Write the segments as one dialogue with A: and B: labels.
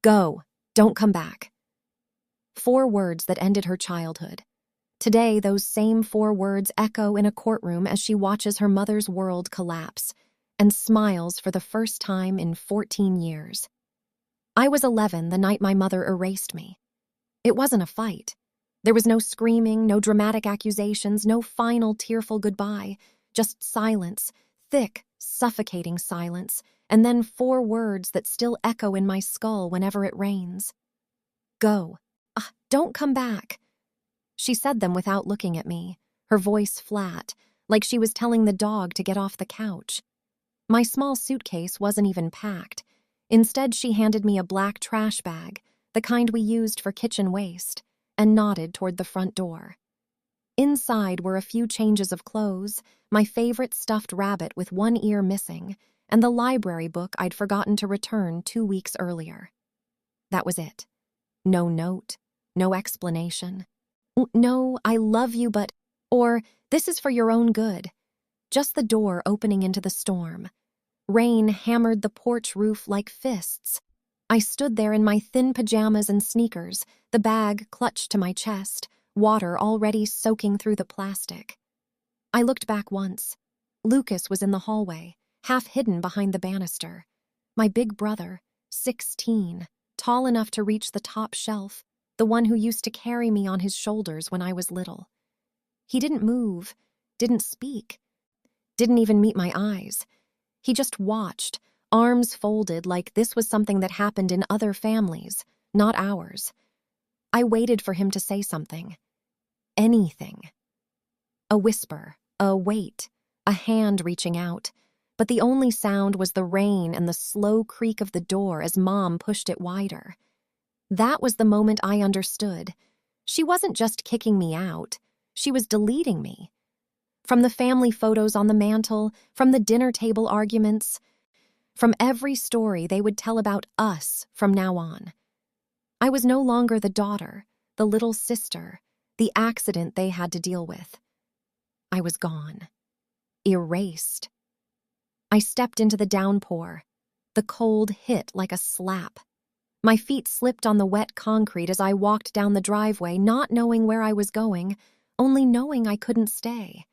A: Go. Don't come back. 4 words that ended her childhood. Today, those same 4 words echo in a courtroom as she watches her mother's world collapse and smiles for the first time in 14 years. I was 11 the night my mother erased me. It wasn't a fight. There was no screaming, no dramatic accusations, no final tearful goodbye, just silence, thick, suffocating silence, and then 4 words that still echo in my skull whenever it rains. Go. Don't come back. She said them without looking at me, her voice flat, like she was telling the dog to get off the couch. My small suitcase wasn't even packed. Instead, she handed me a black trash bag, the kind we used for kitchen waste, and nodded toward the front door. Inside were a few changes of clothes, my favorite stuffed rabbit with one ear missing, and the library book I'd forgotten to return 2 weeks earlier. That was it. No note, no explanation. No, I love you, but, or this is for your own good. Just the door opening into the storm. Rain hammered the porch roof like fists. I stood there in my thin pajamas and sneakers, the bag clutched to my chest, water already soaking through the plastic. I looked back once. Lucas was in the hallway, half hidden behind the banister. My big brother, 16, tall enough to reach the top shelf, the one who used to carry me on his shoulders when I was little. He didn't move, didn't speak, didn't even meet my eyes. He just watched, arms folded like this was something that happened in other families, not ours. I waited for him to say something. Anything. A whisper, a wait, a hand reaching out. But the only sound was the rain and the slow creak of the door as Mom pushed it wider. That was the moment I understood. She wasn't just kicking me out. She was deleting me. From the family photos on the mantle, from the dinner table arguments, from every story they would tell about us from now on. I was no longer the daughter, the little sister, the accident they had to deal with. I was gone. Erased. I stepped into the downpour. The cold hit like a slap. My feet slipped on the wet concrete as I walked down the driveway, not knowing where I was going, only knowing I couldn't stay.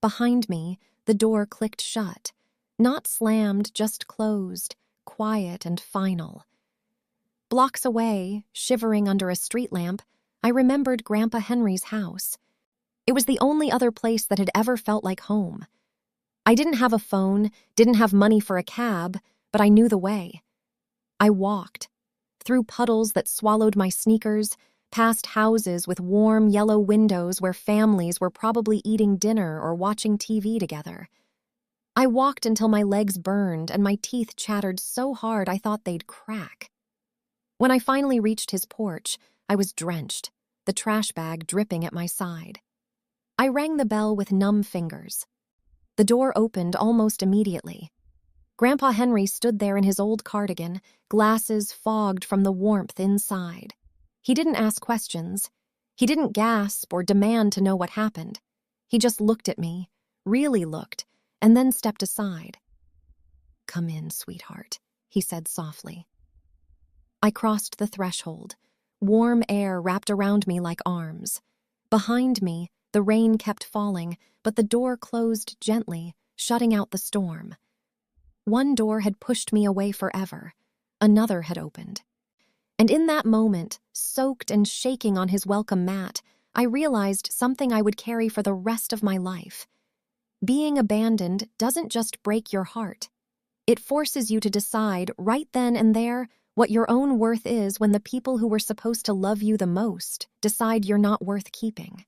A: Behind me, the door clicked shut. Not slammed, just closed, quiet and final. Blocks away, shivering under a street lamp, I remembered Grandpa Henry's house. It was the only other place that had ever felt like home. I didn't have a phone, didn't have money for a cab, but I knew the way. I walked. Through puddles that swallowed my sneakers, past houses with warm yellow windows where families were probably eating dinner or watching TV together. I walked until my legs burned and my teeth chattered so hard I thought they'd crack. When I finally reached his porch, I was drenched, the trash bag dripping at my side. I rang the bell with numb fingers. The door opened almost immediately. Grandpa Henry stood there in his old cardigan, glasses fogged from the warmth inside. He didn't ask questions. He didn't gasp or demand to know what happened. He just looked at me, really looked, and then stepped aside. "Come in, sweetheart," he said softly. I crossed the threshold. Warm air wrapped around me like arms. Behind me, the rain kept falling, but the door closed gently, shutting out the storm. One door had pushed me away forever. Another had opened. And in that moment, soaked and shaking on his welcome mat, I realized something I would carry for the rest of my life. Being abandoned doesn't just break your heart. It forces you to decide right then and there what your own worth is when the people who were supposed to love you the most decide you're not worth keeping.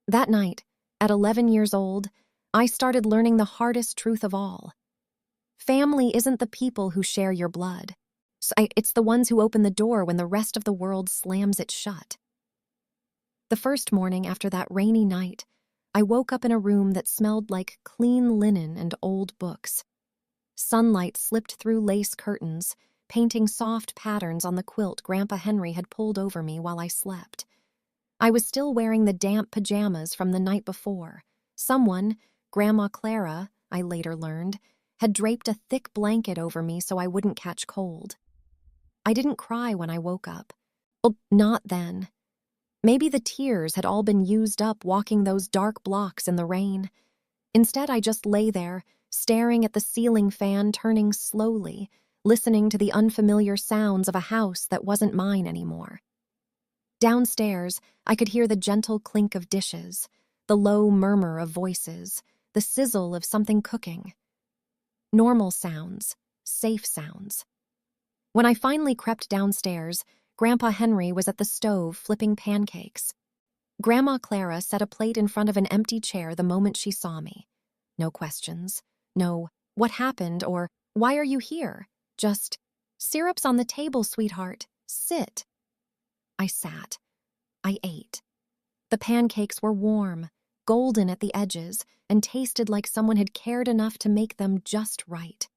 A: That night, at 11 years old, I started learning the hardest truth of all. Family isn't the people who share your blood. It's the ones who open the door when the rest of the world slams it shut. The first morning after that rainy night, I woke up in a room that smelled like clean linen and old books. Sunlight slipped through lace curtains, painting soft patterns on the quilt Grandpa Henry had pulled over me while I slept. I was still wearing the damp pajamas from the night before. Someone, Grandma Clara, I later learned, had draped a thick blanket over me so I wouldn't catch cold. I didn't cry when I woke up. Well, not then. Maybe the tears had all been used up walking those dark blocks in the rain. Instead, I just lay there, staring at the ceiling fan turning slowly, listening to the unfamiliar sounds of a house that wasn't mine anymore. Downstairs, I could hear the gentle clink of dishes, the low murmur of voices, the sizzle of something cooking. Normal sounds, safe sounds. When I finally crept downstairs, Grandpa Henry was at the stove flipping pancakes. Grandma Clara set a plate in front of an empty chair the moment she saw me. No questions. No, what happened, or why are you here? Just, syrup's on the table, sweetheart. Sit. I sat. I ate. The pancakes were warm, golden at the edges, and tasted like someone had cared enough to make them just right.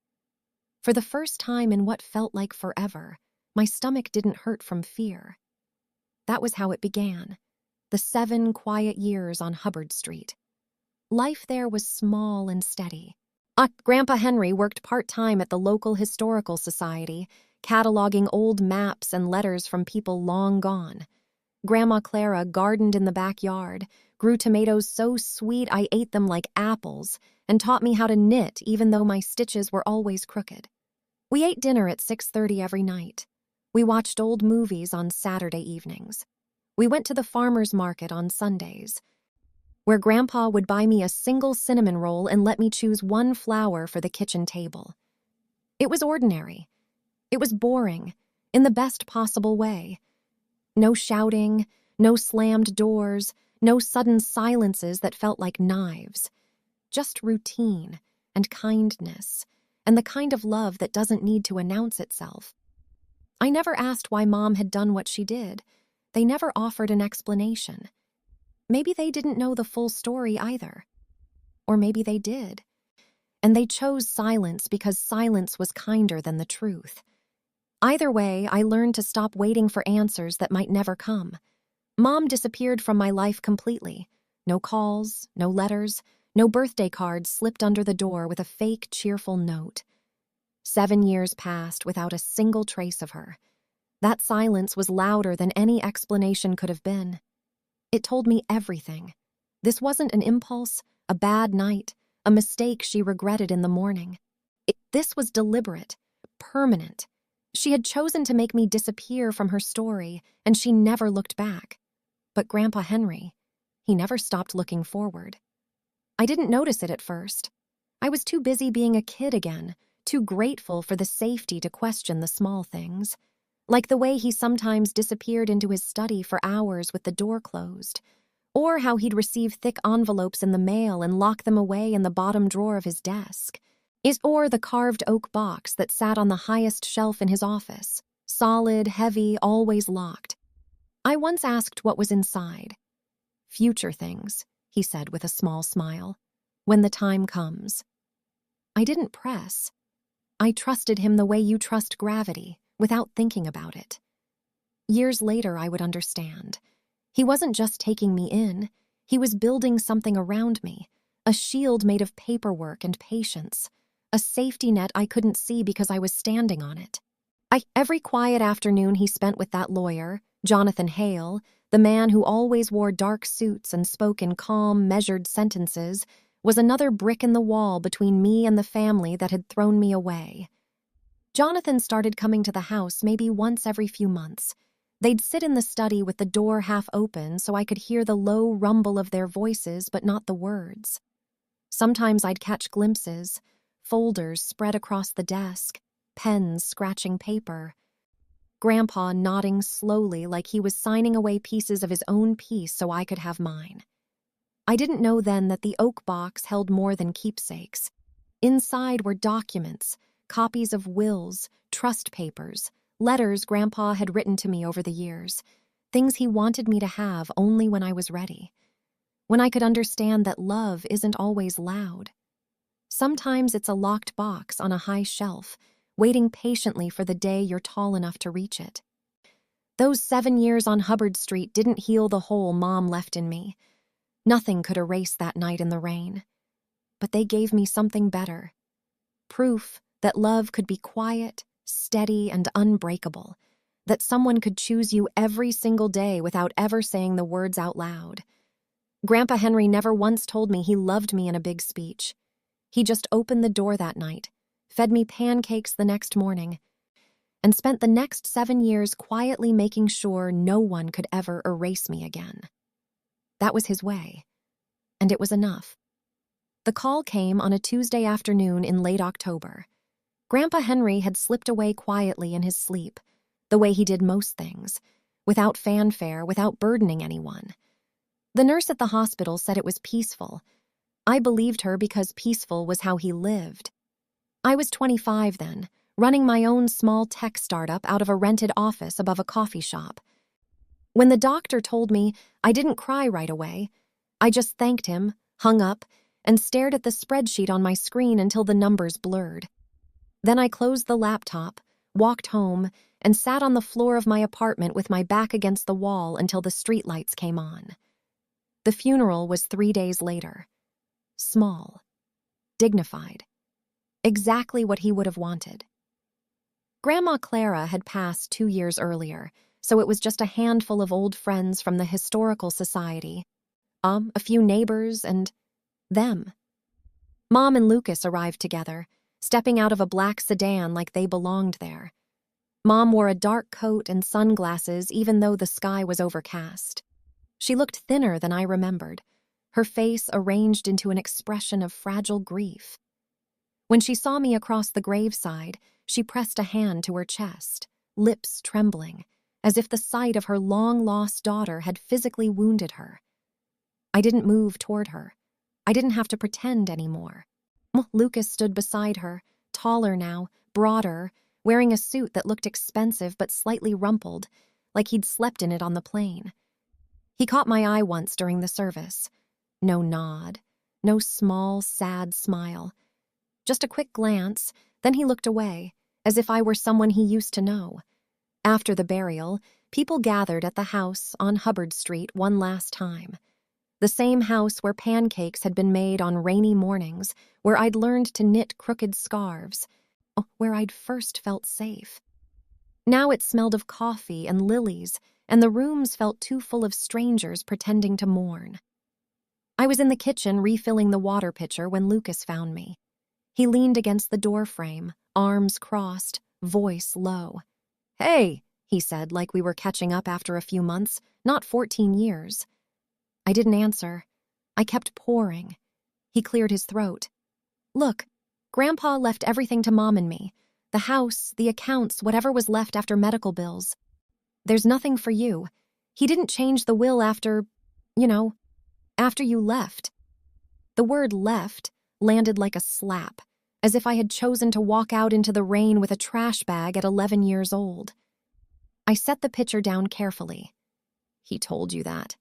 A: For the first time in what felt like forever, my stomach didn't hurt from fear. That was how it began. The 7 quiet years on Hubbard Street. Life there was small and steady. Grandpa Henry worked part-time at the local historical society, cataloging old maps and letters from people long gone. Grandma Clara gardened in the backyard, grew tomatoes so sweet I ate them like apples, and taught me how to knit even though my stitches were always crooked. We ate dinner at 6:30 every night. We watched old movies on Saturday evenings. We went to the farmer's market on Sundays, where Grandpa would buy me a single cinnamon roll and let me choose one flower for the kitchen table. It was ordinary. It was boring, in the best possible way. No shouting, no slammed doors, no sudden silences that felt like knives. Just routine and kindness, and the kind of love that doesn't need to announce itself. I never asked why Mom had done what she did. They never offered an explanation. Maybe they didn't know the full story either. Or maybe they did. And they chose silence because silence was kinder than the truth. Either way, I learned to stop waiting for answers that might never come. Mom disappeared from my life completely. No calls, no letters, no birthday cards slipped under the door with a fake, cheerful note. 7 years passed without a single trace of her. That silence was louder than any explanation could have been. It told me everything. This wasn't an impulse, a bad night, a mistake she regretted in the morning. This was deliberate, permanent. She had chosen to make me disappear from her story, and she never looked back. But Grandpa Henry, he never stopped looking forward. I didn't notice it at first. I was too busy being a kid again, too grateful for the safety to question the small things. Like the way he sometimes disappeared into his study for hours with the door closed, or how he'd receive thick envelopes in the mail and lock them away in the bottom drawer of his desk, or the carved oak box that sat on the highest shelf in his office, solid, heavy, always locked. I once asked what was inside. Future things, he said with a small smile, when the time comes. I didn't press. I trusted him the way you trust gravity, without thinking about it. Years later, I would understand. He wasn't just taking me in. He was building something around me, a shield made of paperwork and patience, a safety net I couldn't see because I was standing on it. Every quiet afternoon he spent with that lawyer, Jonathan Hale, the man who always wore dark suits and spoke in calm, measured sentences, was another brick in the wall between me and the family that had thrown me away. Jonathan started coming to the house maybe once every few months. They'd sit in the study with the door half open so I could hear the low rumble of their voices but not the words. Sometimes I'd catch glimpses, folders spread across the desk, pens scratching paper. Grandpa nodding slowly like he was signing away pieces of his own piece so I could have mine. I didn't know then that the oak box held more than keepsakes. Inside were documents, copies of wills, trust papers, letters Grandpa had written to me over the years, things he wanted me to have only when I was ready, when I could understand that love isn't always loud. Sometimes it's a locked box on a high shelf, waiting patiently for the day you're tall enough to reach it. Those 7 years on Hubbard Street didn't heal the hole Mom left in me. Nothing could erase that night in the rain. But they gave me something better. Proof that love could be quiet, steady and unbreakable, that someone could choose you every single day without ever saying the words out loud. Grandpa Henry never once told me he loved me in a big speech. He just opened the door that night, fed me pancakes the next morning, and spent the next 7 years quietly making sure no one could ever erase me again. That was his way, and it was enough. The call came on a Tuesday afternoon in late October. Grandpa Henry had slipped away quietly in his sleep, the way he did most things, without fanfare, without burdening anyone. The nurse at the hospital said it was peaceful. I believed her because peaceful was how he lived. I was 25 then, running my own small tech startup out of a rented office above a coffee shop. When the doctor told me, I didn't cry right away. I just thanked him, hung up, and stared at the spreadsheet on my screen until the numbers blurred. Then I closed the laptop, walked home, and sat on the floor of my apartment with my back against the wall until the streetlights came on. The funeral was 3 days later. Small. Dignified. Exactly what he would have wanted. Grandma Clara had passed 2 years earlier, so it was just a handful of old friends from the Historical Society. A few neighbors and them. Mom and Lucas arrived together, stepping out of a black sedan like they belonged there. Mom wore a dark coat and sunglasses even though the sky was overcast. She looked thinner than I remembered, her face arranged into an expression of fragile grief. When she saw me across the graveside, she pressed a hand to her chest, lips trembling, as if the sight of her long-lost daughter had physically wounded her. I didn't move toward her. I didn't have to pretend anymore. Lucas stood beside her, taller now, broader, wearing a suit that looked expensive but slightly rumpled, like he'd slept in it on the plane. He caught my eye once during the service. No nod, no small, sad smile. Just a quick glance, then he looked away, as if I were someone he used to know. After the burial, people gathered at the house on Hubbard Street one last time. The same house where pancakes had been made on rainy mornings, where I'd learned to knit crooked scarves, where I'd first felt safe. Now it smelled of coffee and lilies, and the rooms felt too full of strangers pretending to mourn. I was in the kitchen refilling the water pitcher when Lucas found me. He leaned against the doorframe, arms crossed, voice low. "Hey," he said, like we were catching up after a few months, not 14 years. I didn't answer. I kept pouring. He cleared his throat. "Look, Grandpa left everything to Mom and me. The house, the accounts, whatever was left after medical bills. There's nothing for you. He didn't change the will after you left." The word left landed like a slap, as if I had chosen to walk out into the rain with a trash bag at 11 years old. I set the pitcher down carefully. "He told you that."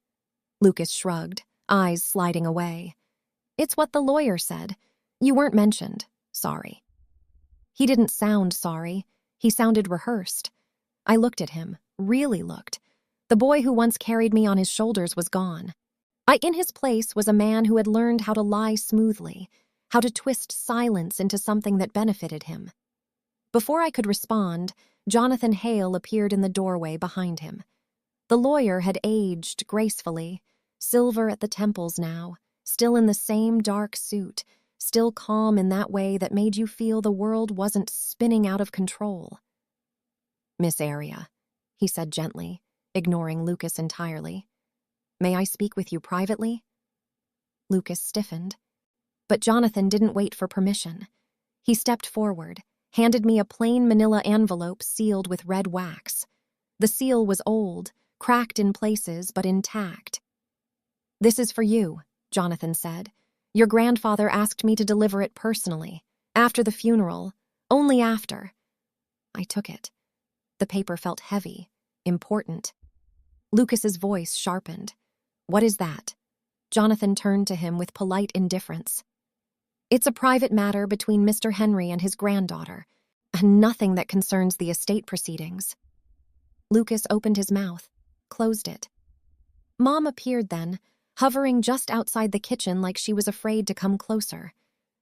A: Lucas shrugged, eyes sliding away. "It's what the lawyer said. You weren't mentioned. Sorry." He didn't sound sorry. He sounded rehearsed. I looked at him, really looked. The boy who once carried me on his shoulders was gone. In his place was a man who had learned how to lie smoothly, how to twist silence into something that benefited him. Before I could respond, Jonathan Hale appeared in the doorway behind him. The lawyer had aged gracefully, silver at the temples now, still in the same dark suit, still calm in that way that made you feel the world wasn't spinning out of control. "Miss Aria," he said gently, ignoring Lucas entirely. "May I speak with you privately?" Lucas stiffened. But Jonathan didn't wait for permission. He stepped forward, handed me a plain manila envelope sealed with red wax. The seal was old, cracked in places but intact. "This is for you," Jonathan said. "Your grandfather asked me to deliver it personally, after the funeral, only after." I took it. The paper felt heavy, important. Lucas's voice sharpened. "What is that?" Jonathan turned to him with polite indifference. "It's a private matter between Mr. Henry and his granddaughter, and nothing that concerns the estate proceedings." Lucas opened his mouth, closed it. Mom appeared then, hovering just outside the kitchen like she was afraid to come closer.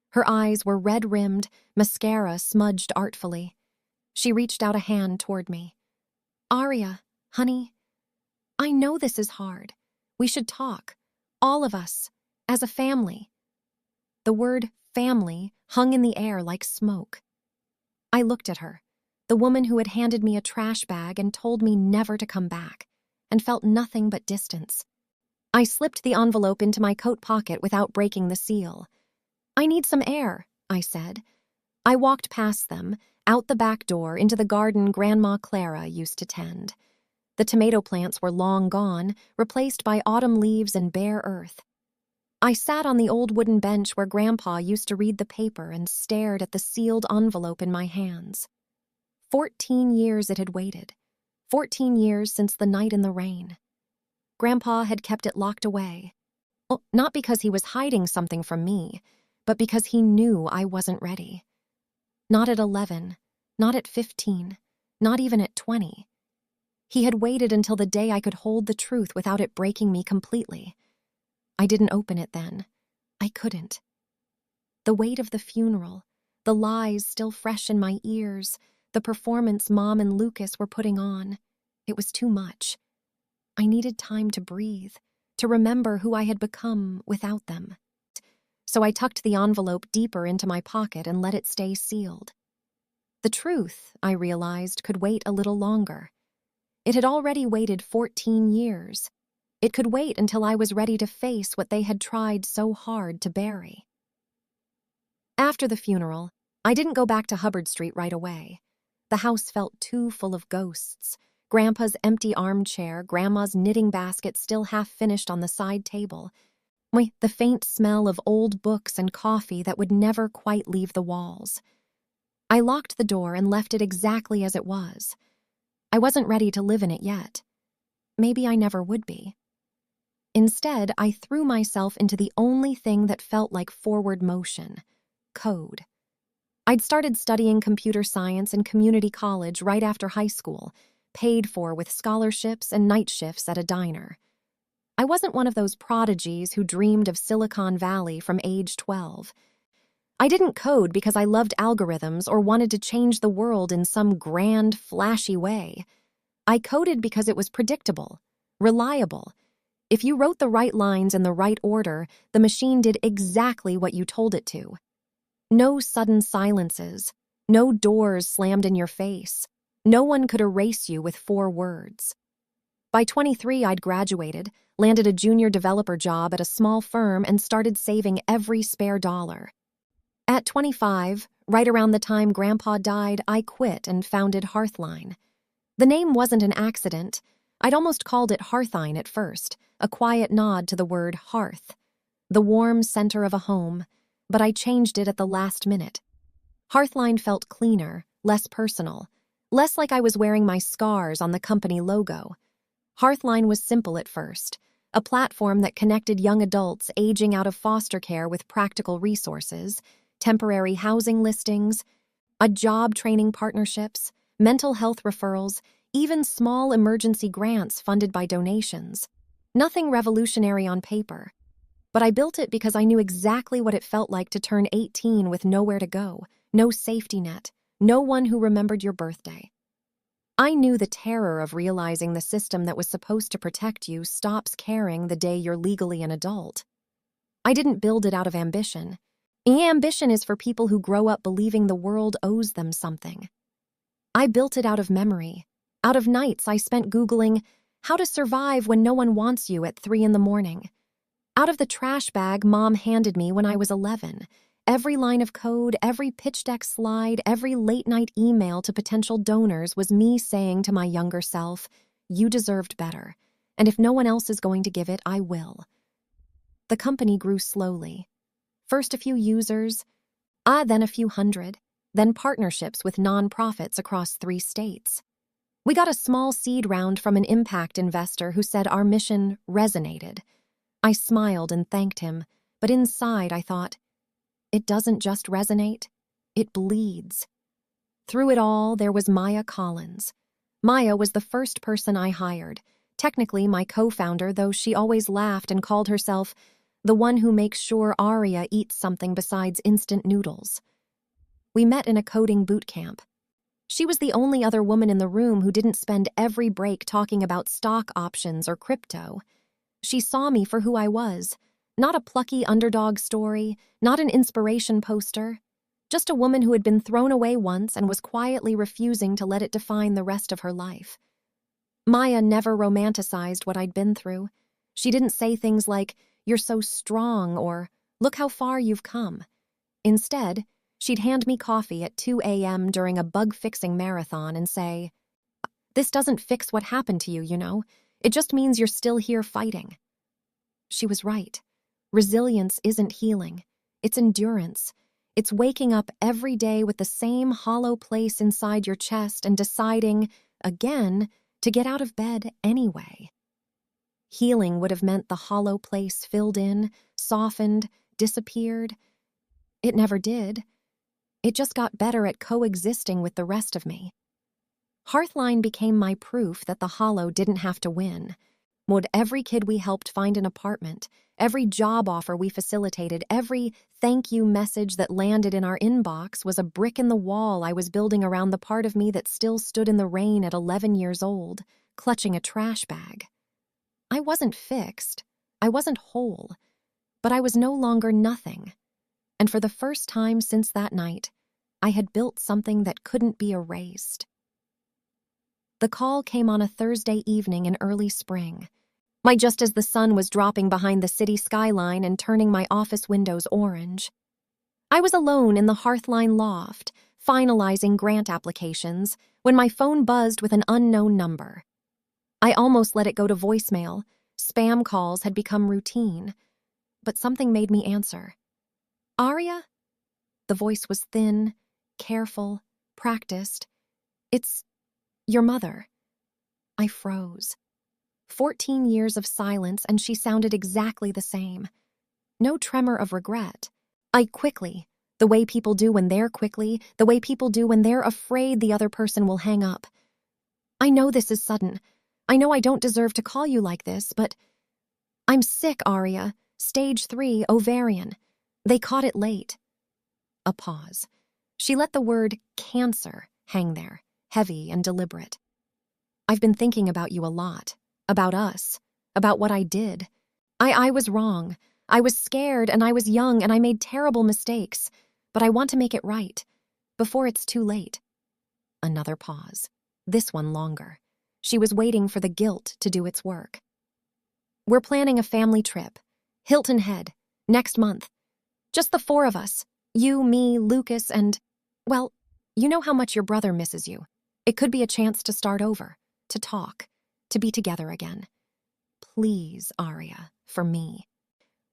A: Her eyes were red-rimmed, mascara smudged artfully. She reached out a hand toward me. "Aria, honey, I know this is hard. We should talk. All of us, as a family." The word family hung in the air like smoke. I looked at her, the woman who had handed me a trash bag and told me never to come back, and felt nothing but distance. I slipped the envelope into my coat pocket without breaking the seal. "I need some air," I said. I walked past them, out the back door into the garden Grandma Clara used to tend. The tomato plants were long gone, replaced by autumn leaves and bare earth. I sat on the old wooden bench where Grandpa used to read the paper and stared at the sealed envelope in my hands. 14 years it had waited. 14 years since the night in the rain. Grandpa had kept it locked away. Well, not because he was hiding something from me, but because he knew I wasn't ready. Not at 11, not at 15, not even at 20. He had waited until the day I could hold the truth without it breaking me completely. I didn't open it then. I couldn't. The weight of the funeral, the lies still fresh in my ears, the performance Mom and Lucas were putting on. It was too much. I needed time to breathe, to remember who I had become without them. So I tucked the envelope deeper into my pocket and let it stay sealed. The truth, I realized, could wait a little longer. It had already waited 14 years. It could wait until I was ready to face what they had tried so hard to bury. After the funeral, I didn't go back to Hubbard Street right away. The house felt too full of ghosts. Grandpa's empty armchair, Grandma's knitting basket still half-finished on the side table. The faint smell of old books and coffee that would never quite leave the walls. I locked the door and left it exactly as it was. I wasn't ready to live in it yet. Maybe I never would be. Instead, I threw myself into the only thing that felt like forward motion: code. I'd started studying computer science in community college right after high school, paid for with scholarships and night shifts at a diner. I wasn't one of those prodigies who dreamed of Silicon Valley from age 12. I didn't code because I loved algorithms or wanted to change the world in some grand, flashy way. I coded because it was predictable, reliable. If you wrote the right lines in the right order, the machine did exactly what you told it to. No sudden silences, no doors slammed in your face. No one could erase you with 4 words. By 23, I'd graduated, landed a junior developer job at a small firm, and started saving every spare dollar. At 25, right around the time Grandpa died, I quit and founded Hearthline. The name wasn't an accident. I'd almost called it Hearthine at first, a quiet nod to the word hearth, the warm center of a home, but I changed it at the last minute. Hearthline felt cleaner, less personal, less like I was wearing my scars on the company logo. Hearthline was simple at first, a platform that connected young adults aging out of foster care with practical resources, temporary housing listings, job training partnerships, mental health referrals, even small emergency grants funded by donations. Nothing revolutionary on paper. But I built it because I knew exactly what it felt like to turn 18 with nowhere to go, no safety net, no one who remembered your birthday. I knew the terror of realizing the system that was supposed to protect you stops caring the day you're legally an adult. I didn't build it out of ambition. Ambition is for people who grow up believing the world owes them something. I built it out of memory, out of nights I spent Googling how to survive when no one wants you at 3 a.m, out of the trash bag Mom handed me when I was 11. Every line of code, every pitch deck slide, every late-night email to potential donors was me saying to my younger self, "You deserved better, and if no one else is going to give it, I will." The company grew slowly. First a few users, then a few hundred, then partnerships with nonprofits across 3 states. We got a small seed round from an impact investor who said our mission resonated. I smiled and thanked him, but inside I thought, it doesn't just resonate, it bleeds. Through it all, there was Maya Collins. Maya was the first person I hired, technically my co-founder, though she always laughed and called herself the one who makes sure Aria eats something besides instant noodles. We met in a coding boot camp. She was the only other woman in the room who didn't spend every break talking about stock options or crypto. She saw me for who I was, not a plucky underdog story, not an inspiration poster, just a woman who had been thrown away once and was quietly refusing to let it define the rest of her life. Maya never romanticized what I'd been through. She didn't say things like, "You're so strong," or "Look how far you've come." Instead, she'd hand me coffee at 2 a.m. during a bug-fixing marathon and say, "This doesn't fix what happened to you, you know. It just means you're still here fighting." She was right. Resilience isn't healing. It's endurance. It's waking up every day with the same hollow place inside your chest and deciding, again, to get out of bed anyway. Healing would have meant the hollow place filled in, softened, disappeared. It never did. It just got better at coexisting with the rest of me. Hearthline became my proof that the hollow didn't have to win. Would every kid we helped find an apartment, every job offer we facilitated, every thank you message that landed in our inbox was a brick in the wall I was building around the part of me that still stood in the rain at 11 years old, clutching a trash bag. I wasn't fixed. I wasn't whole. But I was no longer nothing. And for the first time since that night, I had built something that couldn't be erased. The call came on a Thursday evening in early spring, just as the sun was dropping behind the city skyline and turning my office windows orange. I was alone in the Hearthline loft, finalizing grant applications, when my phone buzzed with an unknown number. I almost let it go to voicemail. Spam calls had become routine. But something made me answer. "Aria?" The voice was thin, careful, practiced. "It's your mother." I froze. 14 years of silence, and she sounded exactly the same. No tremor of regret. The way people do when they're the way people do when they're afraid the other person will hang up. "I know this is sudden. I know I don't deserve to call you like this, but I'm sick, Aria. Stage 3, ovarian. They caught it late." A pause. She let the word cancer hang there, heavy and deliberate. "I've been thinking about you a lot, about us, about what I did. I was wrong. I was scared and I was young and I made terrible mistakes, but I want to make it right, before it's too late." Another pause, this one longer. She was waiting for the guilt to do its work. "We're planning a family trip. Hilton Head, next month. Just the 4 of us. You, me, Lucas, and, well, you know how much your brother misses you. It could be a chance to start over, to talk, to be together again. Please, Aria, for me.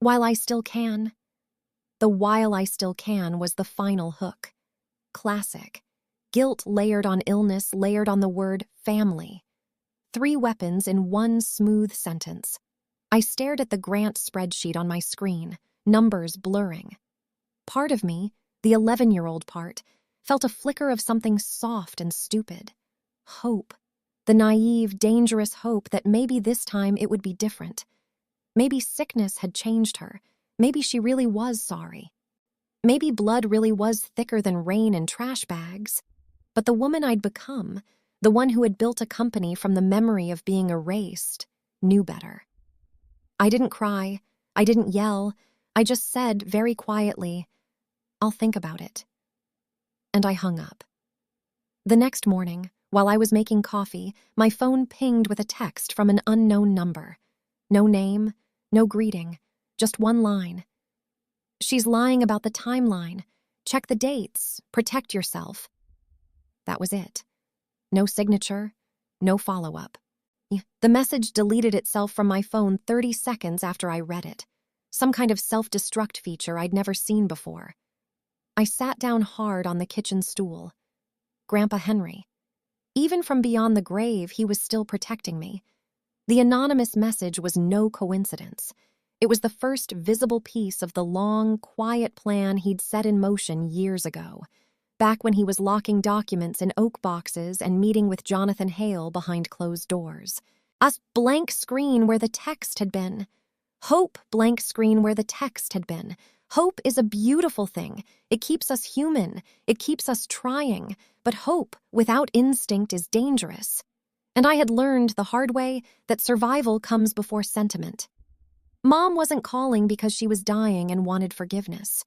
A: While I still can." The "while I still can" was the final hook. Classic. Guilt layered on illness, layered on the word family. 3 weapons in one smooth sentence. I stared at the grant spreadsheet on my screen, numbers blurring. Part of me, the 11-year-old part, felt a flicker of something soft and stupid. Hope. The naive, dangerous hope that maybe this time it would be different. Maybe sickness had changed her. Maybe she really was sorry. Maybe blood really was thicker than rain and trash bags. But the woman I'd become, the one who had built a company from the memory of being erased, knew better. I didn't cry. I didn't yell. I just said very quietly, "I'll think about it." And I hung up. The next morning, while I was making coffee, my phone pinged with a text from an unknown number. No name, no greeting, just one line. "She's lying about the timeline. Check the dates. Protect yourself." That was it. No signature, no follow-up. The message deleted itself from my phone 30 seconds after I read it. Some kind of self-destruct feature I'd never seen before. I sat down hard on the kitchen stool. Grandpa Henry. Even from beyond the grave, he was still protecting me. The anonymous message was no coincidence. It was the first visible piece of the long, quiet plan he'd set in motion years ago, back when he was locking documents in oak boxes and meeting with Jonathan Hale behind closed doors. A blank screen where the text had been. Hope blank screen where the text had been. Hope is a beautiful thing. It keeps us human. It keeps us trying. But hope without instinct is dangerous. And I had learned the hard way that survival comes before sentiment. Mom wasn't calling because she was dying and wanted forgiveness.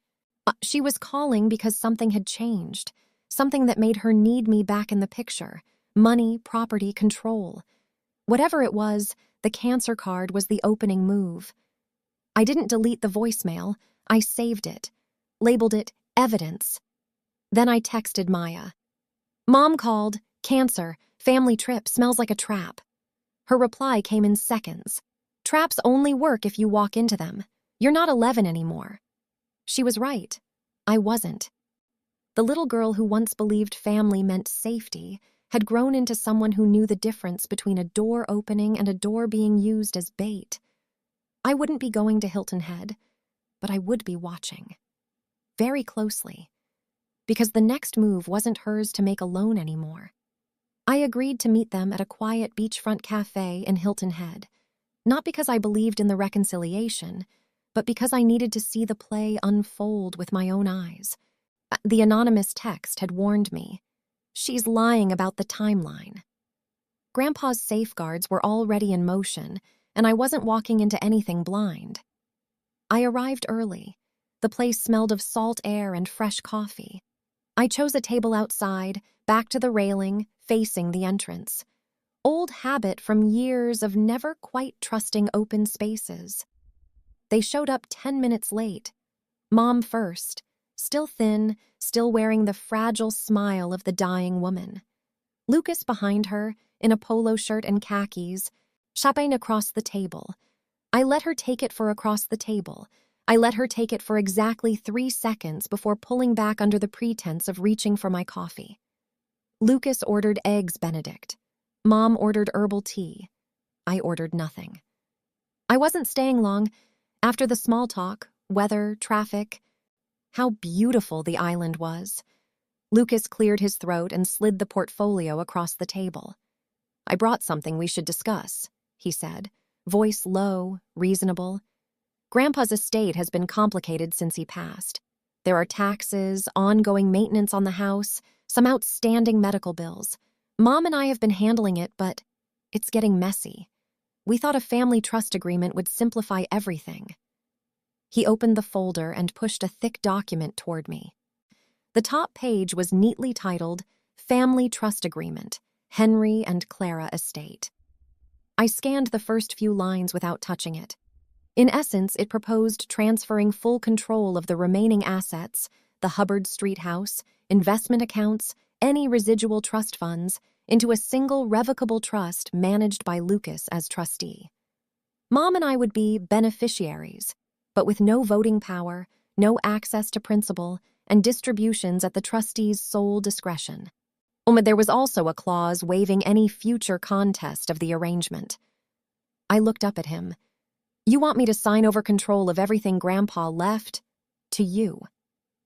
A: She was calling because something had changed, something that made her need me back in the picture. Money, property, control. Whatever it was, the cancer card was the opening move. I didn't delete the voicemail. I saved it, labeled it evidence. Then I texted Maya. Mom called, cancer, family trip, smells like a trap. Her reply came in seconds. Traps only work if you walk into them. You're not 11 anymore. She was right. I wasn't. The little girl who once believed family meant safety had grown into someone who knew the difference between a door opening and a door being used as bait. I wouldn't be going to Hilton Head, but I would be watching. Very closely. Because the next move wasn't hers to make alone anymore. I agreed to meet them at a quiet beachfront cafe in Hilton Head. Not because I believed in the reconciliation, but because I needed to see the play unfold with my own eyes. The anonymous text had warned me. She's lying about the timeline. Grandpa's safeguards were already in motion, and I wasn't walking into anything blind. I arrived early. The place smelled of salt air and fresh coffee. I chose a table outside, back to the railing, facing the entrance. Old habit from years of never quite trusting open spaces. They showed up 10 minutes late. Mom first, still thin, still wearing the fragile smile of the dying woman. Lucas behind her, in a polo shirt and khakis, shopping across the table. I let her take it for across the table. I let her take it for exactly 3 seconds before pulling back under the pretense of reaching for my coffee. Lucas ordered eggs Benedict. Mom ordered herbal tea. I ordered nothing. I wasn't staying long. After the small talk, weather, traffic, how beautiful the island was. Lucas cleared his throat and slid the portfolio across the table. I brought something we should discuss, he said, voice low, reasonable. Grandpa's estate has been complicated since he passed. There are taxes, ongoing maintenance on the house, some outstanding medical bills. Mom and I have been handling it, but it's getting messy. We thought a family trust agreement would simplify everything. He opened the folder and pushed a thick document toward me. The top page was neatly titled, Family Trust Agreement, Henry and Clara Estate. I scanned the first few lines without touching it. In essence, it proposed transferring full control of the remaining assets, the Hubbard Street house, investment accounts, any residual trust funds, into a single revocable trust managed by Lucas as trustee. Mom and I would be beneficiaries, but with no voting power, no access to principal, and distributions at the trustee's sole discretion. There was also a clause waiving any future contest of the arrangement. I looked up at him. You want me to sign over control of everything Grandpa left? To you.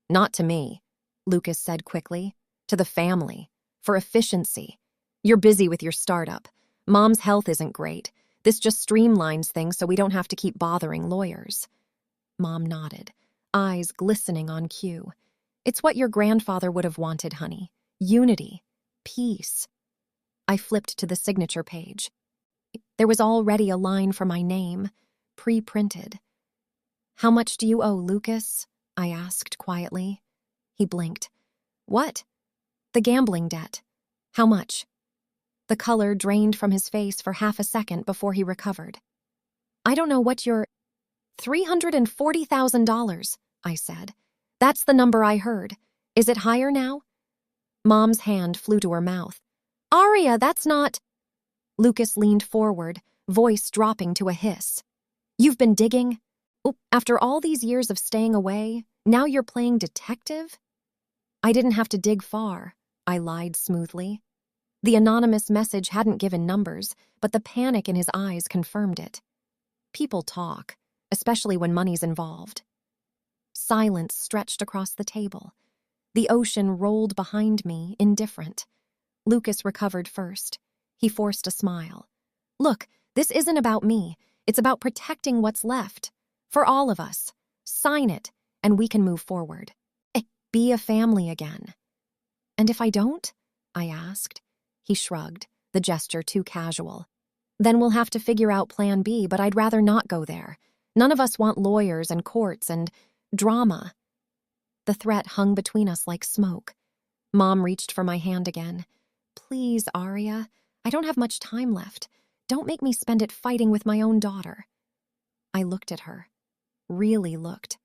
A: Not to me, Lucas said quickly. To the family. For efficiency. You're busy with your startup. Mom's health isn't great. This just streamlines things so we don't have to keep bothering lawyers. Mom nodded, eyes glistening on cue. It's what your grandfather would have wanted, honey. Unity. Peace. I flipped to the signature page. There was already a line for my name, pre-printed. How much do you owe, Lucas? I asked quietly. He blinked. What? The gambling debt. How much? The color drained from his face for half a second before he recovered. I don't know what you're... $340,000, I said. That's the number I heard. Is it higher now? Mom's hand flew to her mouth. Aria, that's not... Lucas leaned forward, voice dropping to a hiss. You've been digging? After all these years of staying away, now you're playing detective? I didn't have to dig far, I lied smoothly. The anonymous message hadn't given numbers, but the panic in his eyes confirmed it. People talk, especially when money's involved. Silence stretched across the table. The ocean rolled behind me, indifferent. Lucas recovered first. He forced a smile. Look, this isn't about me. It's about protecting what's left. For all of us. Sign it, and we can move forward. Be a family again. And if I don't? I asked. He shrugged, the gesture too casual. Then we'll have to figure out plan B, but I'd rather not go there. None of us want lawyers and courts and drama. The threat hung between us like smoke. Mom reached for my hand again. Please, Arya, I don't have much time left. Don't make me spend it fighting with my own daughter. I looked at her. Really looked.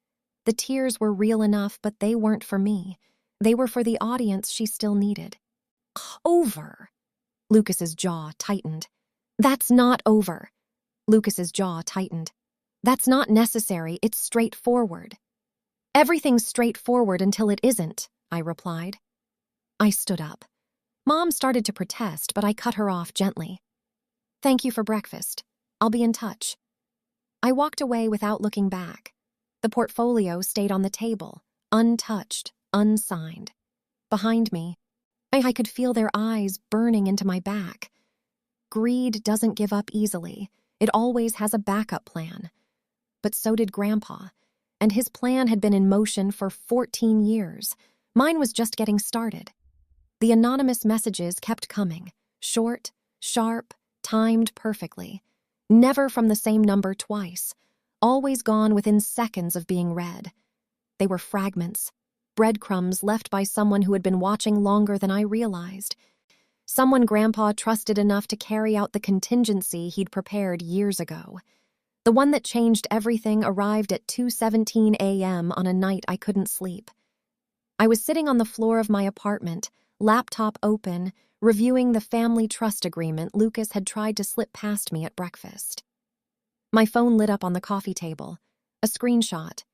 A: The tears were real enough, but they weren't for me. They were for the audience she still needed. Over. Lucas's jaw tightened. That's not over. Lucas's jaw tightened. That's not necessary, it's straightforward. Everything's straightforward until it isn't, I replied. I stood up. Mom started to protest, but I cut her off gently. Thank you for breakfast. I'll be in touch. I walked away without looking back. The portfolio stayed on the table, untouched, unsigned. Behind me, I could feel their eyes burning into my back. Greed doesn't give up easily. It always has a backup plan. But so did Grandpa, and his plan had been in motion for 14 years. Mine was just getting started. The anonymous messages kept coming, short, sharp, timed perfectly. Never from the same number twice. Always gone within seconds of being read. They were fragments, breadcrumbs left by someone who had been watching longer than I realized. Someone Grandpa trusted enough to carry out the contingency he'd prepared years ago. The one that changed everything arrived at 2:17 a.m. on a night I couldn't sleep. I was sitting on the floor of my apartment, laptop open, reviewing the family trust agreement Lucas had tried to slip past me at breakfast. My phone lit up on the coffee table. A screenshot,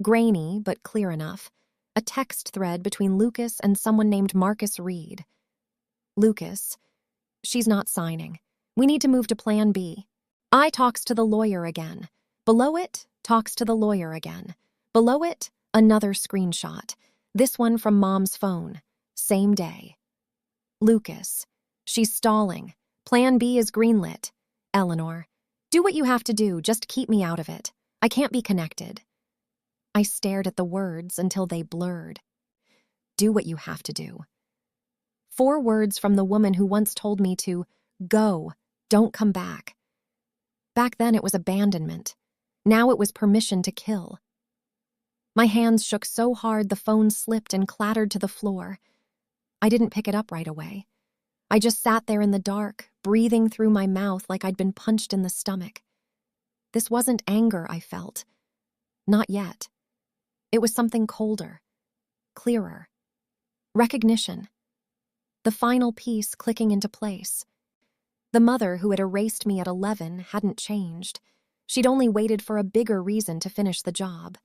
A: grainy but clear enough, a text thread between Lucas and someone named Marcus Reed. Lucas, she's not signing. We need to move to plan B. I talks to the lawyer again. Below it, talks to the lawyer again. Below it, another screenshot. This one from Mom's phone. Same day. Lucas, she's stalling. Plan B is greenlit. Eleanor, do what you have to do, just keep me out of it. I can't be connected. I stared at the words until they blurred. Do what you have to do. 4 words from the woman who once told me to go, don't come back. Back then it was abandonment. Now it was permission to kill. My hands shook so hard the phone slipped and clattered to the floor. I didn't pick it up right away. I just sat there in the dark, breathing through my mouth like I'd been punched in the stomach. This wasn't anger I felt. Not yet. It was something colder, clearer. Recognition. The final piece clicking into place. The mother who had erased me at 11 hadn't changed. She'd only waited for a bigger reason to finish the job.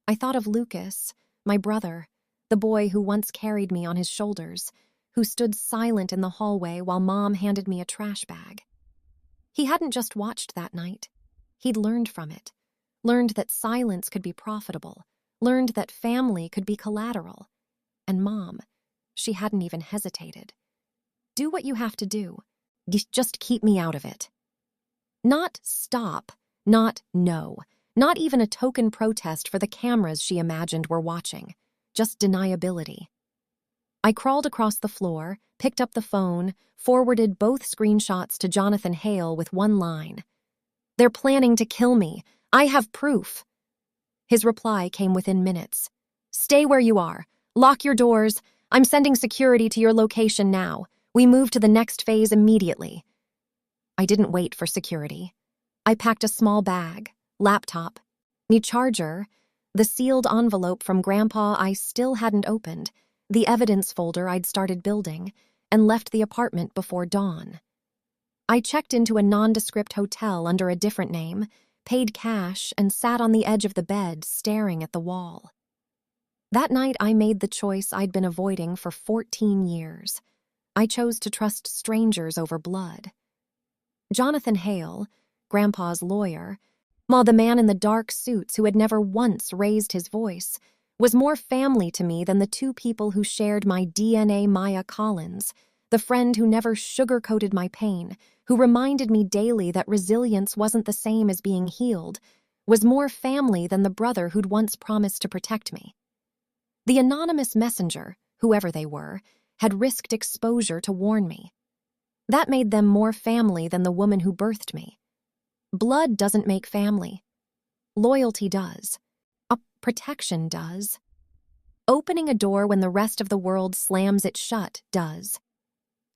A: I thought of Lucas, my brother, the boy who once carried me on his shoulders, who stood silent in the hallway while Mom handed me a trash bag. He hadn't just watched that night. He'd learned from it. Learned that silence could be profitable. Learned that family could be collateral. And Mom, she hadn't even hesitated. Do what you have to do. Just keep me out of it. Not stop, not no, not even a token protest for the cameras she imagined were watching. Just deniability. I crawled across the floor, picked up the phone, forwarded both screenshots to Jonathan Hale with one line. They're planning to kill me. I have proof. His reply came within minutes. Stay where you are. Lock your doors. I'm sending security to your location now. We move to the next phase immediately. I didn't wait for security. I packed a small bag, laptop, new charger, the sealed envelope from Grandpa I still hadn't opened, the evidence folder I'd started building, and left the apartment before dawn. I checked into a nondescript hotel under a different name, paid cash, and sat on the edge of the bed staring at the wall. That night I made the choice I'd been avoiding for 14 years. I chose to trust strangers over blood. Jonathan Hale, Grandpa's lawyer, while the man in the dark suits who had never once raised his voice, was more family to me than the 2 people who shared my DNA, Maya Collins, the friend who never sugarcoated my pain, who reminded me daily that resilience wasn't the same as being healed, was more family than the brother who'd once promised to protect me. The anonymous messenger, whoever they were, had risked exposure to warn me. That made them more family than the woman who birthed me. Blood doesn't make family. Loyalty does. Protection does. Opening a door when the rest of the world slams it shut does.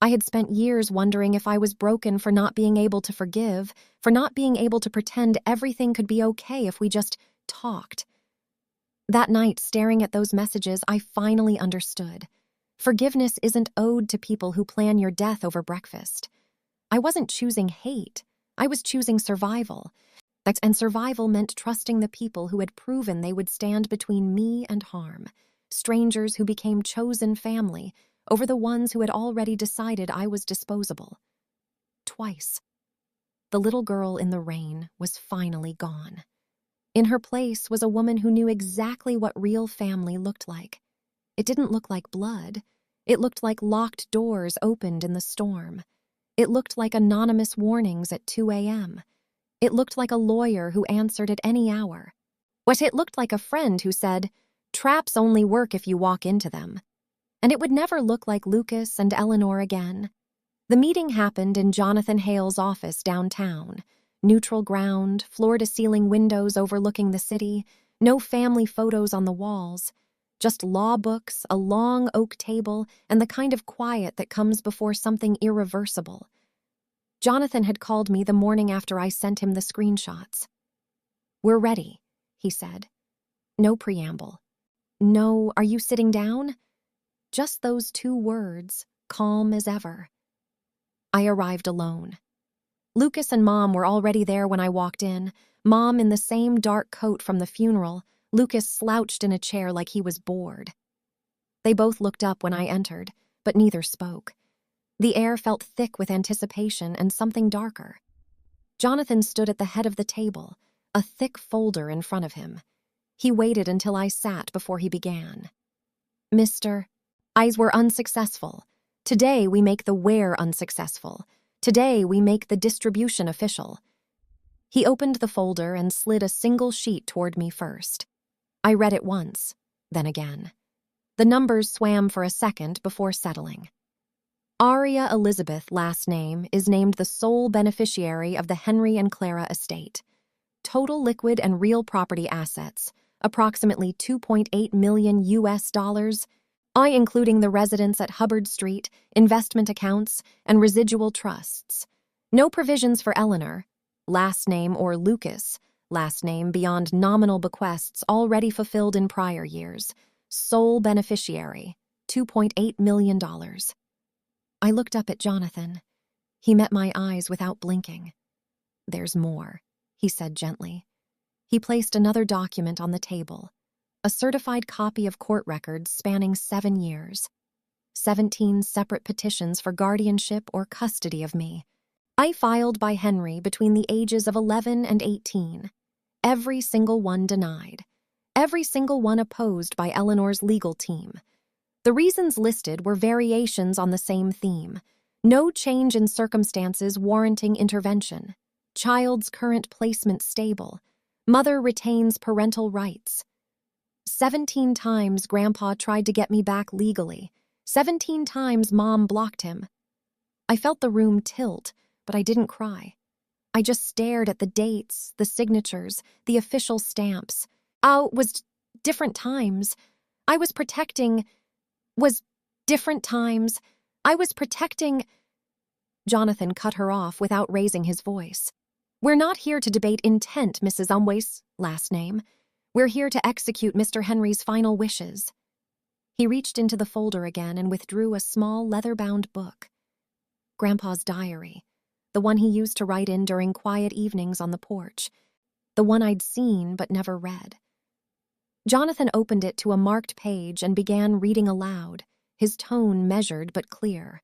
A: I had spent years wondering if I was broken for not being able to forgive, for not being able to pretend everything could be okay if we just talked. That night, staring at those messages, I finally understood. Forgiveness isn't owed to people who plan your death over breakfast. I wasn't choosing hate. I was choosing survival. And survival meant trusting the people who had proven they would stand between me and harm. Strangers who became chosen family over the ones who had already decided I was disposable. Twice. The little girl in the rain was finally gone. In her place was a woman who knew exactly what real family looked like. It didn't look like blood. It looked like locked doors opened in the storm. It looked like anonymous warnings at 2 a.m. It looked like a lawyer who answered at any hour. It looked like a friend who said, "Traps only work if you walk into them." And it would never look like Lucas and Eleanor again. The meeting happened in Jonathan Hale's office downtown. Neutral ground, floor-to-ceiling windows overlooking the city, no family photos on the walls, just law books, a long oak table, and the kind of quiet that comes before something irreversible. Jonathan had called me the morning after I sent him the screenshots. "We're ready," he said. No preamble. No, "Are you sitting down?" Just those 2 words, calm as ever. I arrived alone. Lucas and Mom were already there when I walked in, Mom in the same dark coat from the funeral, Lucas slouched in a chair like he was bored. They both looked up when I entered, but neither spoke. The air felt thick with anticipation and something darker. Jonathan stood at the head of the table, a thick folder in front of him. He waited until I sat before he began. "Mr. Eyes were unsuccessful. Today we make the where unsuccessful. Today we make the distribution official." He opened the folder and slid a single sheet toward me first. I read it once, then again. The numbers swam for a second before settling. Aria Elizabeth, last name, is named the sole beneficiary of the Henry and Clara estate. Total liquid and real property assets, approximately $2.8 million US, including the residence at Hubbard Street, investment accounts, and residual trusts. No provisions for Eleanor, last name, or Lucas, last name, beyond nominal bequests already fulfilled in prior years. Sole beneficiary, $2.8 million. I looked up at Jonathan. He met my eyes without blinking. "There's more," he said gently. He placed another document on the table, a certified copy of court records spanning 7 years. 17 separate petitions for guardianship or custody of me. I filed by Henry between the ages of 11 and 18. Every single one denied. Every single one opposed by Eleanor's legal team. The reasons listed were variations on the same theme. No change in circumstances warranting intervention. Child's current placement stable. Mother retains parental rights. 17 times Grandpa tried to get me back legally. 17 times Mom blocked him. I felt the room tilt, but I didn't cry. I just stared at the dates, the signatures, the official stamps. Was different times. I was protecting... Jonathan cut her off without raising his voice. "We're not here to debate intent, Mrs. Umway's last name. We're here to execute Mr. Henry's final wishes." He reached into the folder again and withdrew a small leather-bound book. Grandpa's diary, the one he used to write in during quiet evenings on the porch, the one I'd seen but never read. Jonathan opened it to a marked page and began reading aloud, his tone measured but clear.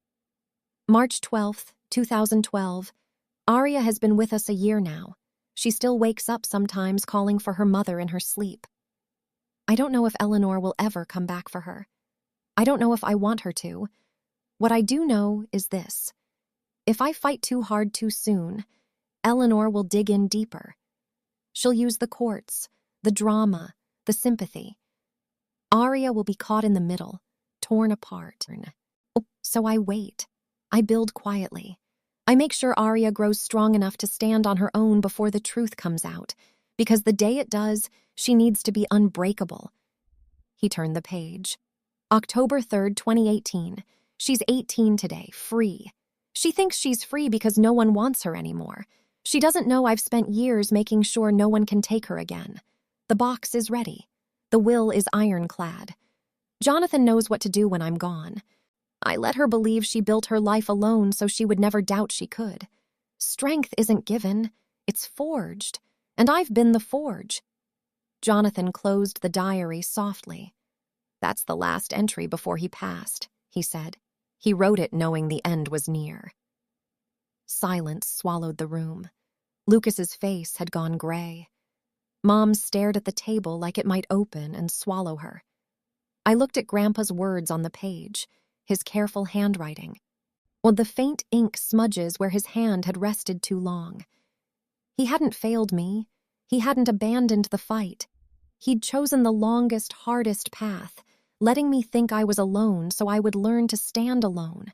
A: "March 12th, 2012. Aria has been with us a year now. She still wakes up sometimes calling for her mother in her sleep. I don't know if Eleanor will ever come back for her. I don't know if I want her to. What I do know is this. If I fight too hard too soon, Eleanor will dig in deeper. She'll use the courts, the drama, the sympathy. Arya will be caught in the middle, torn apart. So I wait. I build quietly. I make sure Arya grows strong enough to stand on her own before the truth comes out, because the day it does, she needs to be unbreakable. He turned the page. October 3rd, 2018. She's 18 today, free. She thinks she's free because no one wants her anymore. She doesn't know I've spent years making sure no one can take her again. The box is ready. The will is ironclad. Jonathan knows what to do when I'm gone. I let her believe she built her life alone so she would never doubt she could. Strength isn't given, it's forged, and I've been the forge. Jonathan closed the diary softly. That's the last entry before he passed, he said. He wrote it knowing the end was near. Silence swallowed the room. Lucas's face had gone gray. Mom stared at the table like it might open and swallow her. I looked at Grandpa's words on the page, his careful handwriting, with the faint ink smudges where his hand had rested too long. He hadn't failed me. He hadn't abandoned the fight. He'd chosen the longest, hardest path, letting me think I was alone so I would learn to stand alone.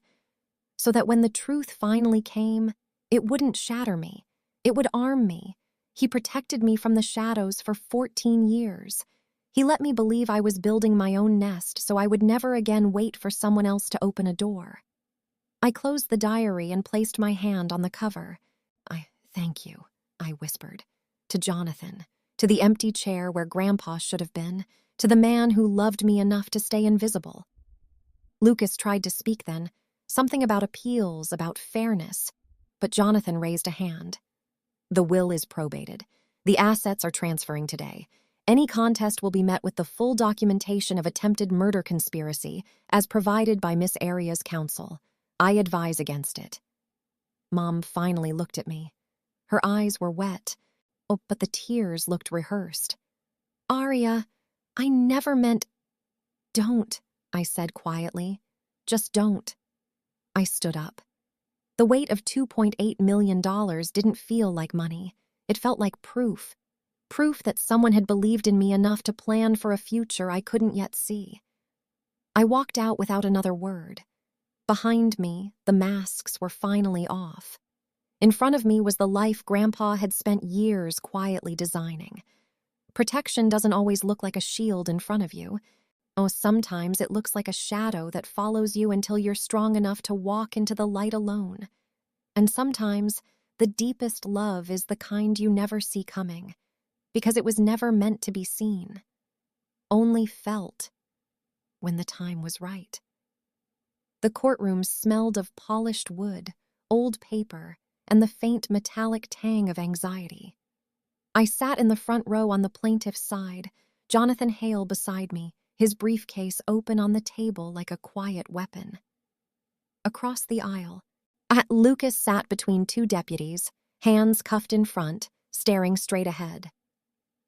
A: So that when the truth finally came, it wouldn't shatter me. It would arm me. He protected me from the shadows for 14 years. He let me believe I was building my own nest so I would never again wait for someone else to open a door. I closed the diary and placed my hand on the cover. "I thank you," I whispered. To Jonathan, to the empty chair where Grandpa should have been, to the man who loved me enough to stay invisible. Lucas tried to speak then, something about appeals, about fairness, but Jonathan raised a hand. The will is probated. The assets are transferring today. Any contest will be met with the full documentation of attempted murder conspiracy as provided by Miss Aria's counsel. I advise against it. Mom finally looked at me. Her eyes were wet, but the tears looked rehearsed. "Arya, I never meant—" "Don't," I said quietly. "Just don't." I stood up. The weight of $2.8 million didn't feel like money. It felt like proof. Proof that someone had believed in me enough to plan for a future I couldn't yet see. I walked out without another word. Behind me, the masks were finally off. In front of me was the life Grandpa had spent years quietly designing. Protection doesn't always look like a shield in front of you. Sometimes it looks like a shadow that follows you until you're strong enough to walk into the light alone. And sometimes the deepest love is the kind you never see coming, because it was never meant to be seen, only felt when the time was right. The courtroom smelled of polished wood, old paper, and the faint metallic tang of anxiety. I sat in the front row on the plaintiff's side, Jonathan Hale beside me, his briefcase open on the table like a quiet weapon. Across the aisle, Lucas sat between two deputies, hands cuffed in front, staring straight ahead.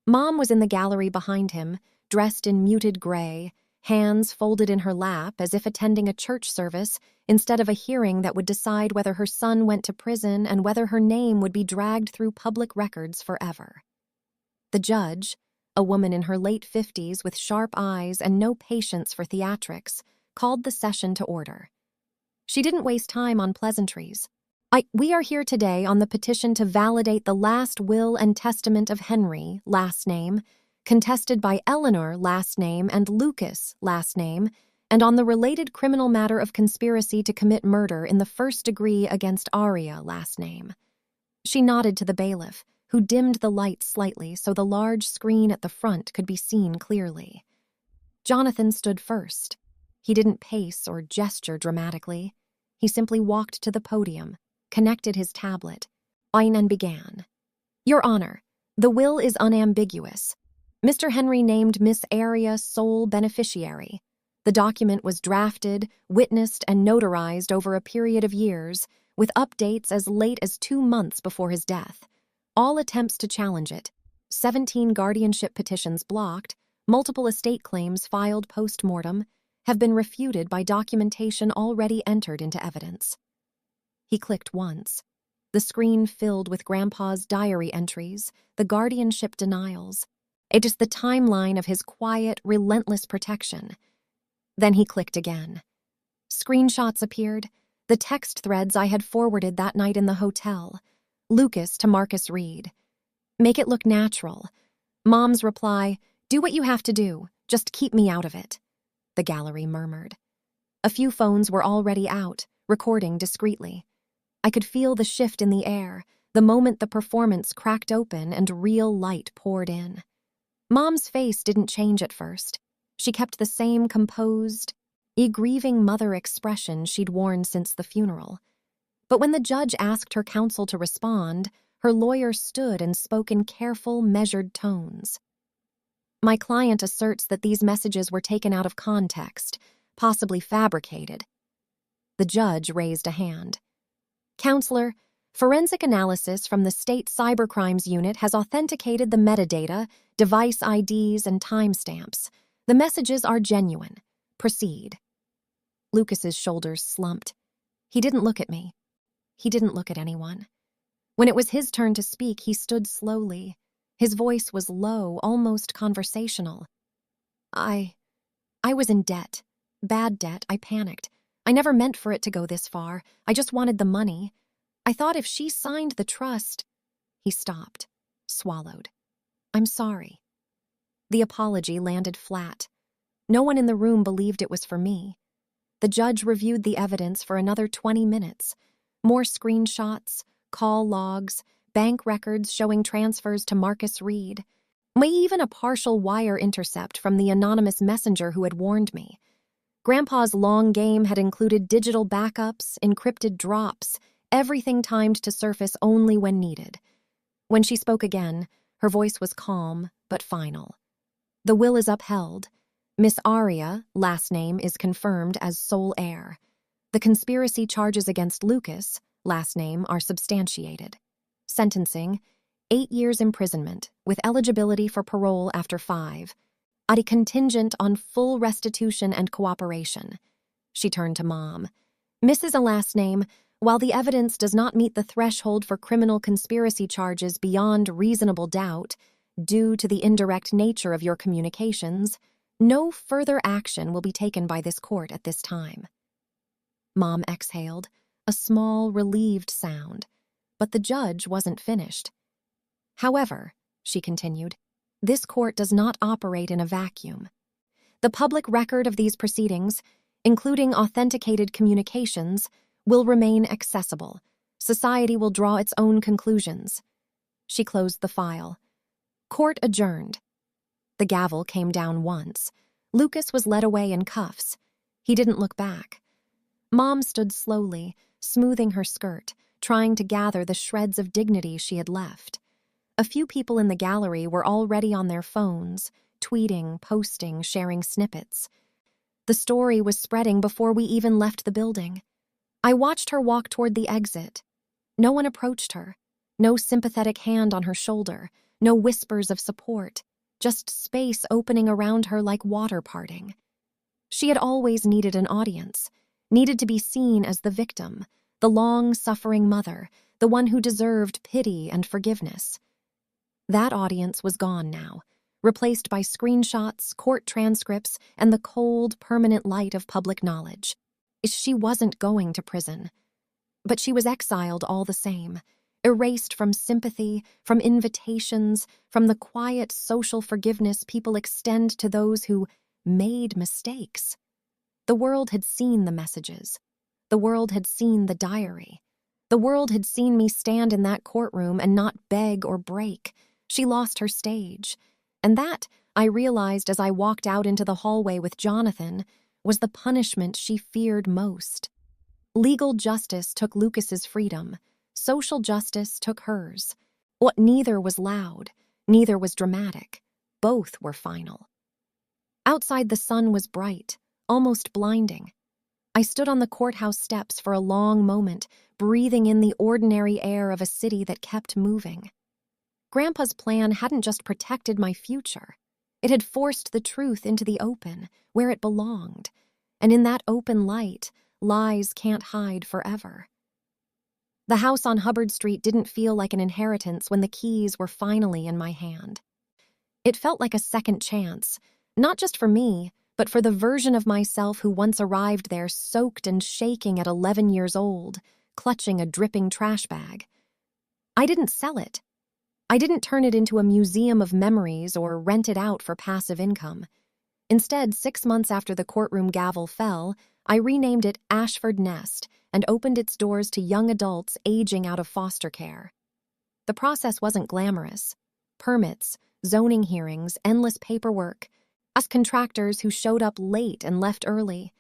A: Mom was in the gallery behind him, dressed in muted gray, hands folded in her lap as if attending a church service instead of a hearing that would decide whether her son went to prison and whether her name would be dragged through public records forever. The judge, a woman in her late 50s with sharp eyes and no patience for theatrics, called the session to order. She didn't waste time on pleasantries. We are here today on the petition to validate the last will and testament of Henry, last name, contested by Eleanor, last name, and Lucas, last name, and on the related criminal matter of conspiracy to commit murder in the first degree against Arya, last name. She nodded to the bailiff, who dimmed the light slightly so the large screen at the front could be seen clearly. Jonathan stood first. He didn't pace or gesture dramatically. He simply walked to the podium, connected his tablet, and began. "Your Honor, the will is unambiguous. Mr. Henry named Miss Aria sole beneficiary. The document was drafted, witnessed, and notarized over a period of years, with updates as late as 2 months before his death. All attempts to challenge it, 17 guardianship petitions blocked, multiple estate claims filed post-mortem, have been refuted by documentation already entered into evidence." He clicked once. The screen filled with Grandpa's diary entries, the guardianship denials. It is the timeline of his quiet, relentless protection. Then he clicked again. Screenshots appeared, the text threads I had forwarded that night in the hotel. Lucas to Marcus Reed. Make it look natural. Mom's reply, do what you have to do, just keep me out of it. The gallery murmured. A few phones were already out, recording discreetly. I could feel the shift in the air, the moment the performance cracked open and real light poured in. Mom's face didn't change at first. She kept the same composed, grieving mother expression she'd worn since the funeral. But when the judge asked her counsel to respond, her lawyer stood and spoke in careful, measured tones. My client asserts that these messages were taken out of context, possibly fabricated. The judge raised a hand. Counselor, forensic analysis from the State Cybercrimes Unit has authenticated the metadata, device IDs, and timestamps. The messages are genuine. Proceed. Lucas's shoulders slumped. He didn't look at me. He didn't look at anyone. When it was his turn to speak, he stood slowly. His voice was low, almost conversational. I was in debt. Bad debt. I panicked. I never meant for it to go this far. I just wanted the money. I thought if she signed the trust... He stopped, swallowed. I'm sorry. The apology landed flat. No one in the room believed it was for me. The judge reviewed the evidence for another 20 minutes. More screenshots, call logs, bank records showing transfers to Marcus Reed. Even a partial wire intercept from the anonymous messenger who had warned me. Grandpa's long game had included digital backups, encrypted drops, everything timed to surface only when needed. When she spoke again, her voice was calm but final. The will is upheld. Miss Aria, last name, is confirmed as sole heir. The conspiracy charges against Lucas, last name, are substantiated. Sentencing, 8 years imprisonment, with eligibility for parole after 5. A contingent on full restitution and cooperation. She turned to Mom. Mrs. A last name, while the evidence does not meet the threshold for criminal conspiracy charges beyond reasonable doubt, due to the indirect nature of your communications, no further action will be taken by this court at this time. Mom exhaled, a small, relieved sound, but the judge wasn't finished. However, she continued, this court does not operate in a vacuum. The public record of these proceedings, including authenticated communications, will remain accessible. Society will draw its own conclusions. She closed the file. Court adjourned. The gavel came down once. Lucas was led away in cuffs. He didn't look back. Mom stood slowly, smoothing her skirt, trying to gather the shreds of dignity she had left. A few people in the gallery were already on their phones, tweeting, posting, sharing snippets. The story was spreading before we even left the building. I watched her walk toward the exit. No one approached her. No sympathetic hand on her shoulder. No whispers of support. Just space opening around her like water parting. She had always needed an audience, needed to be seen as the victim, the long-suffering mother, the one who deserved pity and forgiveness. That audience was gone now, replaced by screenshots, court transcripts, and the cold, permanent light of public knowledge. She wasn't going to prison. But she was exiled all the same, erased from sympathy, from invitations, from the quiet social forgiveness people extend to those who made mistakes. The world had seen the messages. The world had seen the diary. The world had seen me stand in that courtroom and not beg or break. She lost her stage. And that, I realized as I walked out into the hallway with Jonathan, was the punishment she feared most. Legal justice took Lucas's freedom. Social justice took hers. What neither was loud, neither was dramatic. Both were final. Outside the sun was bright, almost blinding. I stood on the courthouse steps for a long moment, breathing in the ordinary air of a city that kept moving. Grandpa's plan hadn't just protected my future. It had forced the truth into the open, where it belonged. And in that open light, lies can't hide forever. The house on Hubbard Street didn't feel like an inheritance when the keys were finally in my hand. It felt like a second chance, not just for me, but for the version of myself who once arrived there soaked and shaking at 11 years old, clutching a dripping trash bag. I didn't sell it. I didn't turn it into a museum of memories or rent it out for passive income. Instead, 6 months after the courtroom gavel fell, I renamed it Ashford Nest and opened its doors to young adults aging out of foster care. The process wasn't glamorous. Permits, zoning hearings, endless paperwork, us contractors who showed up late and left early.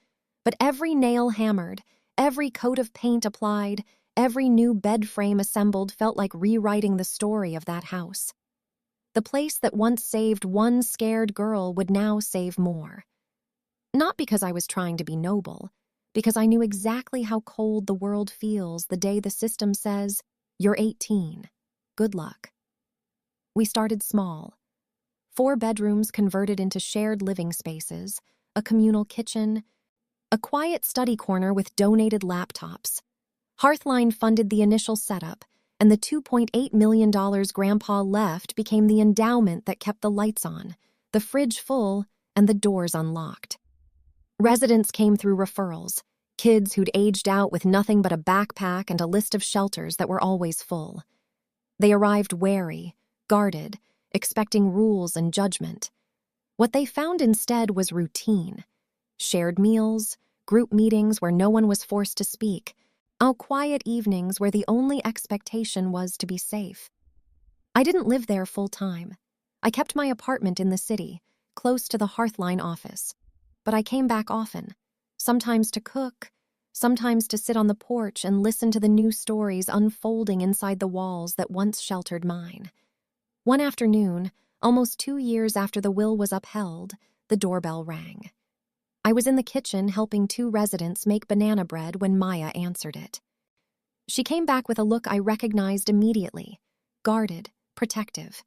A: But every nail hammered, every coat of paint applied, every new bed frame assembled felt like rewriting the story of that house. The place that once saved one scared girl would now save more. Not because I was trying to be noble, because I knew exactly how cold the world feels the day the system says, "You're 18. Good luck." We started small. 4 bedrooms converted into shared living spaces, a communal kitchen, a quiet study corner with donated laptops. Hearthline funded the initial setup, and the $2.8 million Grandpa left became the endowment that kept the lights on, the fridge full, and the doors unlocked. Residents came through referrals, kids who'd aged out with nothing but a backpack and a list of shelters that were always full. They arrived wary, guarded, expecting rules and judgment. What they found instead was routine. Shared meals, group meetings where no one was forced to speak, quiet evenings where the only expectation was to be safe. I didn't live there full-time. I kept my apartment in the city, close to the Hearthline office. But I came back often, sometimes to cook, sometimes to sit on the porch and listen to the new stories unfolding inside the walls that once sheltered mine. One afternoon, almost 2 years after the will was upheld, the doorbell rang. I was in the kitchen helping 2 residents make banana bread when Maya answered it. She came back with a look I recognized immediately, guarded, protective.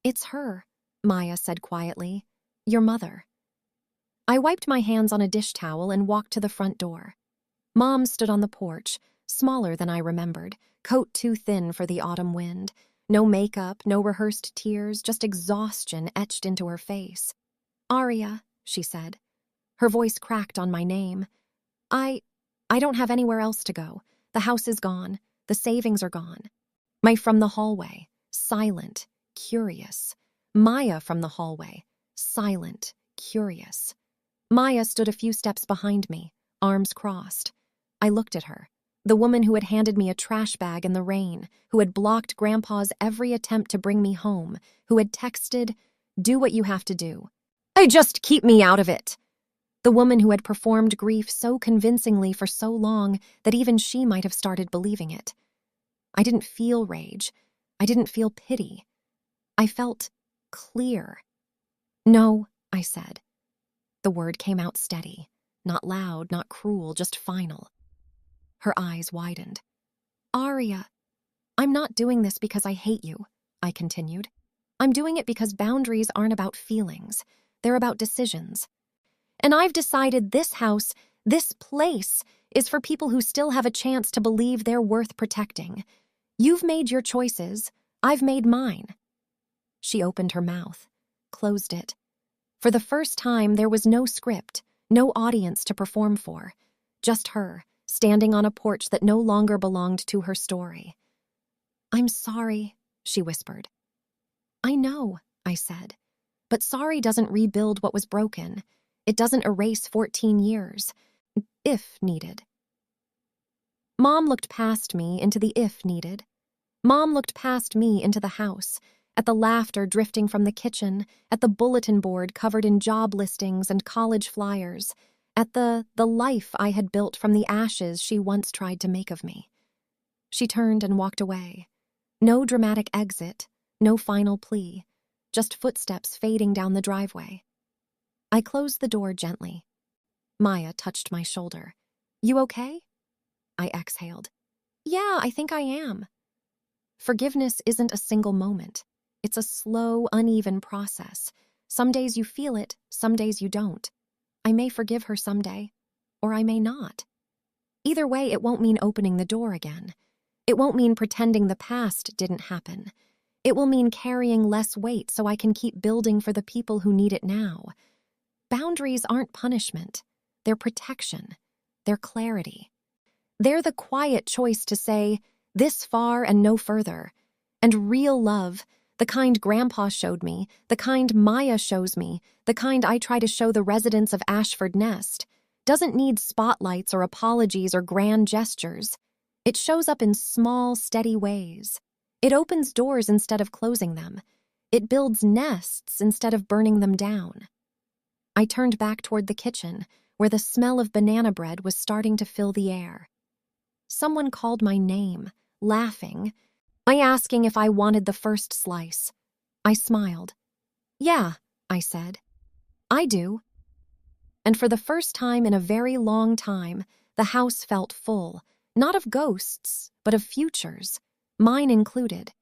A: "It's her," Maya said quietly. "Your mother." I wiped my hands on a dish towel and walked to the front door. Mom stood on the porch, smaller than I remembered, coat too thin for the autumn wind. No makeup, no rehearsed tears, just exhaustion etched into her face. "Aria," she said. Her voice cracked on my name. I don't have anywhere else to go. The house is gone. The savings are gone." From the hallway, silent, curious. Maya from the hallway, silent, curious. Maya stood a few steps behind me, arms crossed. I looked at her, the woman who had handed me a trash bag in the rain, who had blocked Grandpa's every attempt to bring me home, who had texted, "Do what you have to do. Just keep me out of it." The woman who had performed grief so convincingly for so long that even she might have started believing it. I didn't feel rage. I didn't feel pity. I felt clear. "No," I said. The word came out steady, not loud, not cruel, just final. Her eyes widened. "Aria, I'm not doing this because I hate you," I continued. "I'm doing it because boundaries aren't about feelings. They're about decisions. And I've decided this house, this place, is for people who still have a chance to believe they're worth protecting. You've made your choices. I've made mine." She opened her mouth, closed it. For the first time, there was no script, no audience to perform for. Just her, standing on a porch that no longer belonged to her story. "I'm sorry," she whispered. "I know," I said. "But sorry doesn't rebuild what was broken. It doesn't erase 14 years. If needed." Mom looked past me into the if needed. Mom looked past me into the house, at the laughter drifting from the kitchen, at the bulletin board covered in job listings and college flyers, at the life I had built from the ashes she once tried to make of me. She turned and walked away. No dramatic exit, no final plea, just footsteps fading down the driveway. I closed the door gently. Maya touched my shoulder. "You okay?" I exhaled. "Yeah, I think I am." Forgiveness isn't a single moment. It's a slow, uneven process. Some days you feel it, some days you don't. I may forgive her someday, or I may not. Either way, it won't mean opening the door again. It won't mean pretending the past didn't happen. It will mean carrying less weight so I can keep building for the people who need it now. Boundaries aren't punishment. They're protection. They're clarity. They're the quiet choice to say, this far and no further. And real love, the kind Grandpa showed me, the kind Maya shows me, the kind I try to show the residents of Ashford Nest, doesn't need spotlights or apologies or grand gestures. It shows up in small, steady ways. It opens doors instead of closing them. It builds nests instead of burning them down. I turned back toward the kitchen, where the smell of banana bread was starting to fill the air. Someone called my name, laughing, asking if I wanted the first slice. I smiled. Yeah, I said. I do. And for the first time in a very long time, the house felt full, not of ghosts, but of futures, mine included.